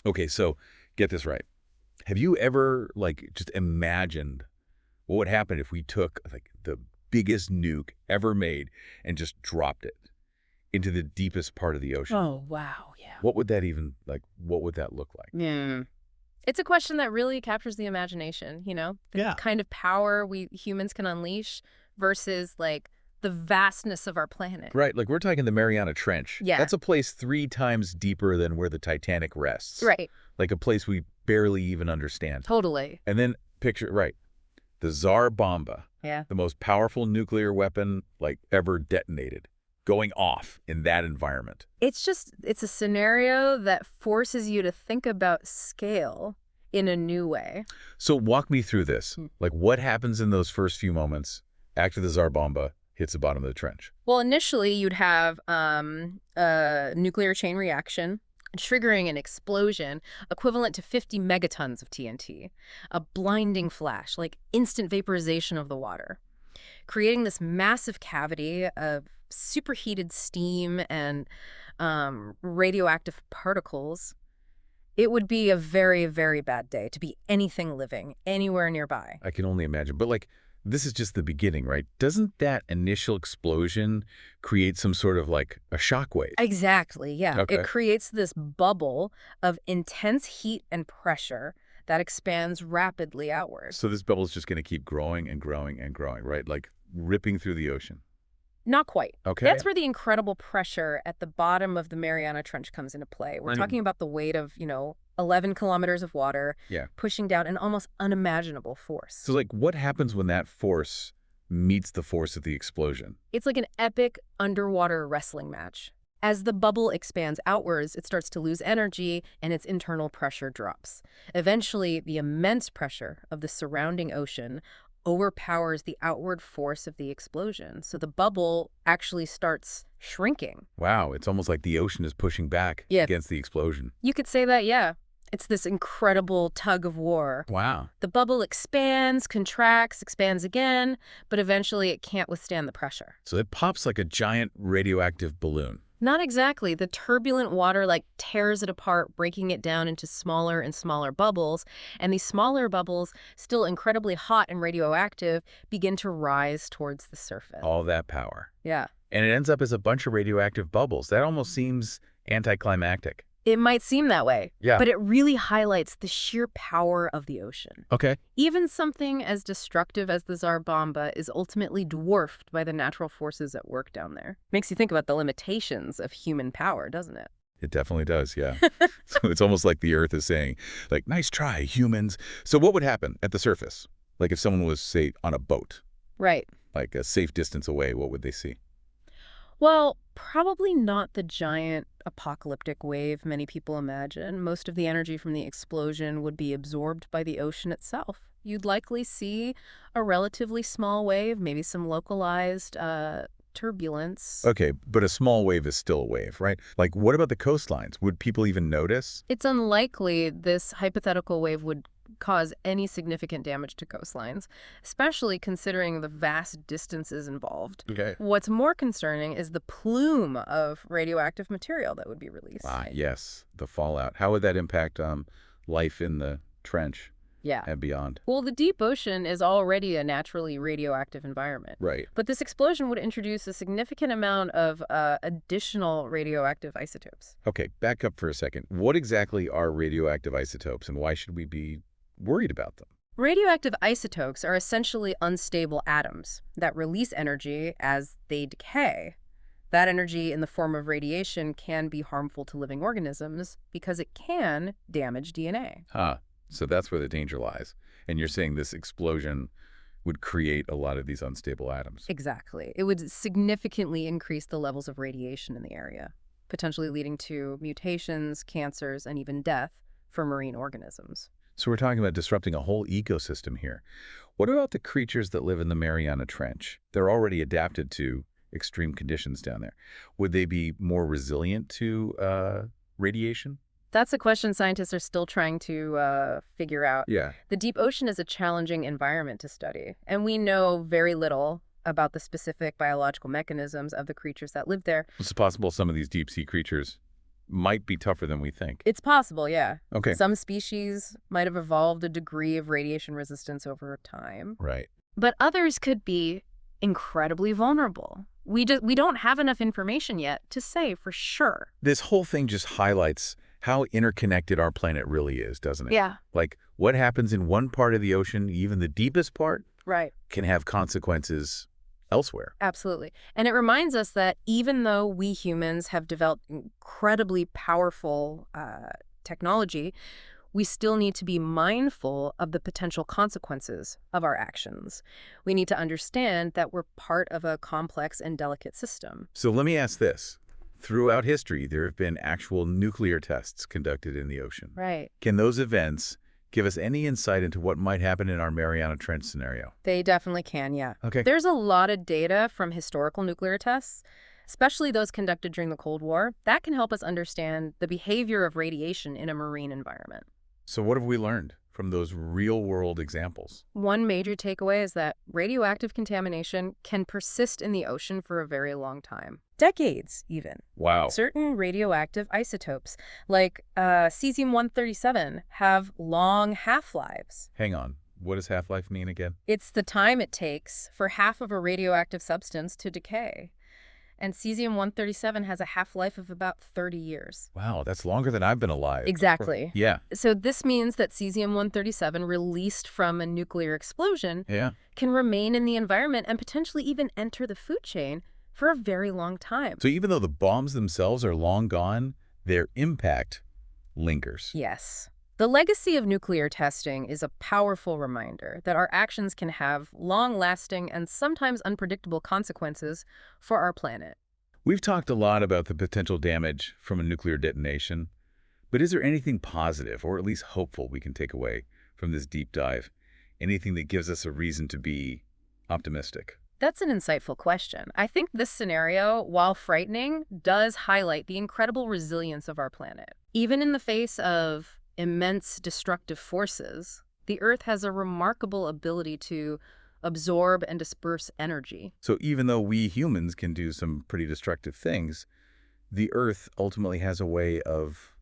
Okay, so get this right. Have you ever, like, just imagined what would happen if we took, like, the biggest nuke ever made and just dropped it into the deepest part of the ocean? Oh, wow. Yeah. What would that even, like, what would that look like? Yeah. It's a question that really captures the imagination, the Yeah. kind of power we humans can unleash versus like the vastness of our planet. Right, like, we're talking the Mariana Trench. Yeah. That's a place 3 times deeper than where the Titanic rests. Right. Like, a place we barely even understand. Totally. And then picture, right, the Tsar Bomba, Yeah. the most powerful nuclear weapon, like, ever detonated, going off in that environment. It's a scenario that forces you to think about scale in a new way. So walk me through this. Hmm. Like, what happens in those first few moments after the Tsar Bomba hits the bottom of the trench? Well, initially you'd have a nuclear chain reaction triggering an explosion equivalent to 50 megatons of TNT, a blinding flash, like instant vaporization of the water, creating this massive cavity of superheated steam and radioactive particles. It would be a very, very bad day to be anything living anywhere nearby. I can only imagine. But, like, this is just the beginning, right? Doesn't that initial explosion create some sort of, like, a shockwave? Exactly, yeah. Okay. It creates this bubble of intense heat and pressure that expands rapidly outward. So this bubble is just going to keep growing and growing and growing, right? Like, ripping through the ocean. Not quite. Okay. That's where the incredible pressure at the bottom of the Mariana Trench comes into play. We're talking about the weight of, 11 kilometers of water Yeah. pushing down an almost unimaginable force. So, like, what happens when that force meets the force of the explosion? It's like an epic underwater wrestling match. As the bubble expands outwards, it starts to lose energy and its internal pressure drops. Eventually, the immense pressure of the surrounding ocean overpowers the outward force of the explosion. So the bubble actually starts shrinking. Wow, it's almost like the ocean is pushing back Yeah. against the explosion. You could say that, yeah. It's this incredible tug of war. Wow. The bubble expands, contracts, expands again, but eventually it can't withstand the pressure. So it pops like a giant radioactive balloon. Not exactly. The turbulent water tears it apart, breaking it down into smaller and smaller bubbles. And these smaller bubbles, still incredibly hot and radioactive, begin to rise towards the surface. All that power. Yeah. And it ends up as a bunch of radioactive bubbles. That almost seems anticlimactic. It might seem that way, Yeah. but it really highlights the sheer power of the ocean. Okay. Even something as destructive as the Tsar Bomba is ultimately dwarfed by the natural forces at work down there. Makes you think about the limitations of human power, doesn't it? It definitely does, yeah. So it's almost like the Earth is saying, like, nice try, humans. So what would happen at the surface? Like if someone was, say, on a boat, Right. like a safe distance away, what would they see? Well, probably not the giant apocalyptic wave many people imagine. Most of the energy from the explosion would be absorbed by the ocean itself. You'd likely see a relatively small wave, maybe some localized turbulence. Okay, but a small wave is still a wave, right? Like, what about the coastlines? Would people even notice? It's unlikely this hypothetical wave would cause any significant damage to coastlines, especially considering the vast distances involved. Okay. What's more concerning is the plume of radioactive material that would be released. Ah, yes, the fallout. How would that impact life in the trench Yeah. and beyond? Well, the deep ocean is already a naturally radioactive environment. Right. But this explosion would introduce a significant amount of additional radioactive isotopes. Okay, back up for a second. What exactly are radioactive isotopes, and why should we be worried about them? Radioactive isotopes are essentially unstable atoms that release energy as they decay. That energy in the form of radiation can be harmful to living organisms because it can damage DNA. Huh. So that's where the danger lies. And you're saying this explosion would create a lot of these unstable atoms. Exactly. It would significantly increase the levels of radiation in the area, potentially leading to mutations, cancers, and even death for marine organisms. So we're talking about disrupting a whole ecosystem here. What about the creatures that live in the Mariana Trench? They're already adapted to extreme conditions down there. Would they be more resilient to radiation? That's a question scientists are still trying to figure out. Yeah. The deep ocean is a challenging environment to study, and we know very little about the specific biological mechanisms of the creatures that live there. It's possible some of these deep sea creatures might be tougher than we think. It's possible, yeah. Okay. Some species might have evolved a degree of radiation resistance over time, Right. but others could be incredibly vulnerable. We don't have enough information yet to say for sure. This whole thing just highlights how interconnected our planet really is, doesn't it? Yeah, Like, what happens in one part of the ocean, even the deepest part, right. can have consequences elsewhere. Absolutely. And it reminds us that even though we humans have developed incredibly powerful technology, we still need to be mindful of the potential consequences of our actions. We need to understand that we're part of a complex and delicate system. So let me ask this. Throughout history, there have been actual nuclear tests conducted in the ocean. Right. Can those events give us any insight into what might happen in our Mariana Trench scenario? They definitely can, yeah. Okay. There's a lot of data from historical nuclear tests, especially those conducted during the Cold War, that can help us understand the behavior of radiation in a marine environment. So what have we learned from those real-world examples? One major takeaway is that radioactive contamination can persist in the ocean for a very long time. Decades, even. Wow. Certain radioactive isotopes, like cesium-137, have long half-lives. Hang on. What does half-life mean again? It's the time it takes for half of a radioactive substance to decay. And cesium-137 has a half-life of about 30 years. Wow, that's longer than I've been alive. Exactly. Yeah. So this means that cesium-137 released from a nuclear explosion Yeah. can remain in the environment and potentially even enter the food chain for a very long time. So even though the bombs themselves are long gone, their impact lingers. Yes. The legacy of nuclear testing is a powerful reminder that our actions can have long-lasting and sometimes unpredictable consequences for our planet. We've talked a lot about the potential damage from a nuclear detonation, but is there anything positive or at least hopeful we can take away from this deep dive? Anything that gives us a reason to be optimistic? That's an insightful question. I think this scenario, while frightening, does highlight the incredible resilience of our planet. Even in the face of immense destructive forces, the Earth has a remarkable ability to absorb and disperse energy. So even though we humans can do some pretty destructive things, the Earth ultimately has a way of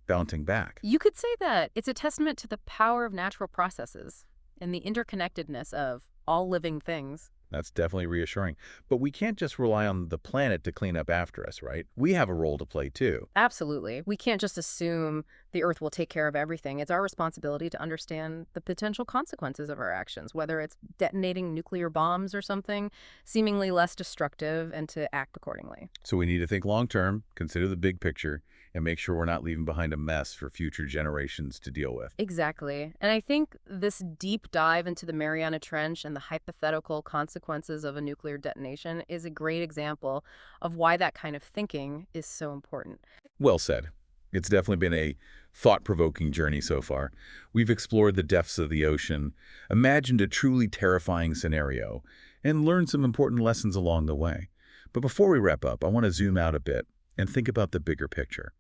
bouncing back. You could say that it's a testament to the power of natural processes and the interconnectedness of all living things. That's definitely reassuring. But we can't just rely on the planet to clean up after us, right? We have a role to play too. Absolutely. We can't just assume the Earth will take care of everything. It's our responsibility to understand the potential consequences of our actions, whether it's detonating nuclear bombs or something seemingly less destructive, and to act accordingly. So we need to think long-term, consider the big picture, and make sure we're not leaving behind a mess for future generations to deal with. Exactly. And I think this deep dive into the Mariana Trench and the hypothetical consequences of a nuclear detonation is a great example of why that kind of thinking is so important. Well said. It's definitely been a thought-provoking journey so far. We've explored the depths of the ocean, imagined a truly terrifying scenario, and learned some important lessons along the way. But before we wrap up, I want to zoom out a bit and think about the bigger picture.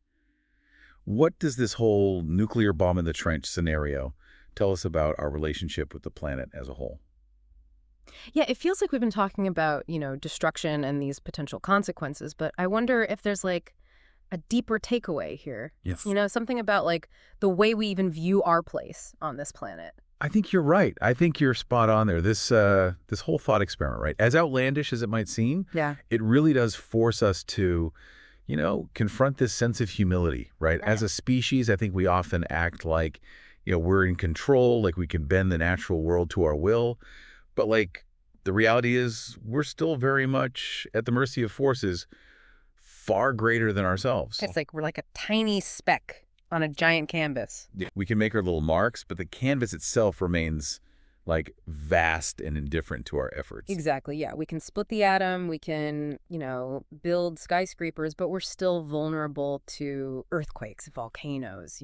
What does this whole nuclear bomb in the trench scenario tell us about our relationship with the planet as a whole? Yeah, it feels like we've been talking about, destruction and these potential consequences, but I wonder if there's like a deeper takeaway here. Yes. Something about like the way we even view our place on this planet. I think you're right. I think you're spot on there. This whole thought experiment, right? As outlandish as it might seem, Yeah. it really does force us to, confront this sense of humility, right? As a species, I think we often act like, we're in control, like we can bend the natural world to our will. But like the reality is we're still very much at the mercy of forces far greater than ourselves. It's like we're like a tiny speck on a giant canvas. Yeah. We can make our little marks, but the canvas itself remains like vast and indifferent to our efforts. Exactly, yeah. We can split the atom, we can, build skyscrapers, but we're still vulnerable to earthquakes, volcanoes,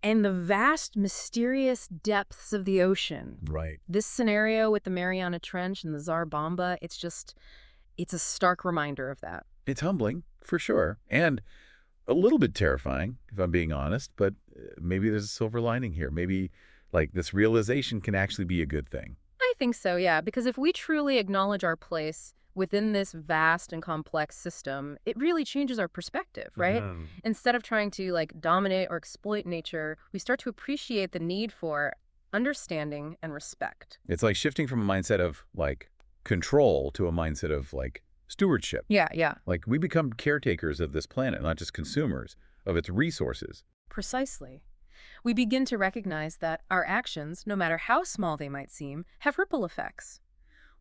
and the vast, mysterious depths of the ocean. Right. This scenario with the Mariana Trench and the Tsar Bomba, it's a stark reminder of that. It's humbling, for sure, and a little bit terrifying, if I'm being honest, but maybe there's a silver lining here. Maybe like this realization can actually be a good thing. I think so, yeah, because if we truly acknowledge our place within this vast and complex system, it really changes our perspective, right? Instead of trying to like dominate or exploit nature, we start to appreciate the need for understanding and respect. It's like shifting from a mindset of, like, control to a mindset of, like, stewardship. Yeah, yeah. Like, we become caretakers of this planet, not just consumers of its resources. Precisely. We begin to recognize that our actions, no matter how small they might seem, have ripple effects.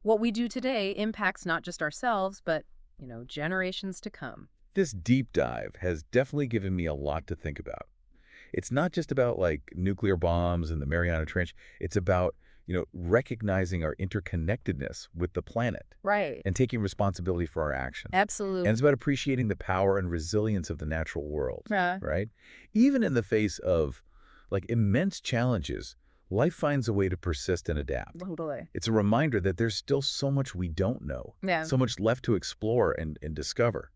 What we do today impacts not just ourselves, but, generations to come. This deep dive has definitely given me a lot to think about. It's not just about, like, nuclear bombs and the Mariana Trench. It's about, recognizing our interconnectedness with the planet Right. and taking responsibility for our actions. And Absolutely. it's about appreciating the power and resilience of the natural world, Yeah, right? Even in the face of, like, immense challenges, life finds a way to persist and adapt. totally. It's a reminder that there's still so much we don't know, Yeah, so much left to explore and discover.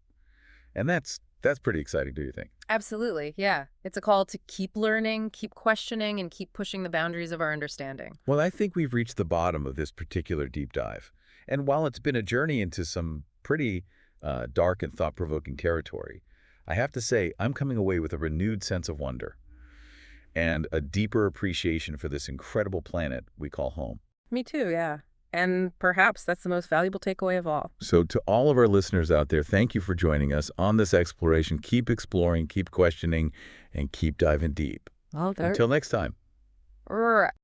And that's pretty exciting, do you think? absolutely. Yeah. It's a call to keep learning, keep questioning, and keep pushing the boundaries of our understanding. Well, I think we've reached the bottom of this particular deep dive. And while it's been a journey into some pretty dark and thought-provoking territory, I have to say I'm coming away with a renewed sense of wonder and a deeper appreciation for this incredible planet we call home. Me too, yeah. And perhaps that's the most valuable takeaway of all. So to all of our listeners out there, thank you for joining us on this exploration. Keep exploring, keep questioning, and keep diving deep. Well, Until next time. right.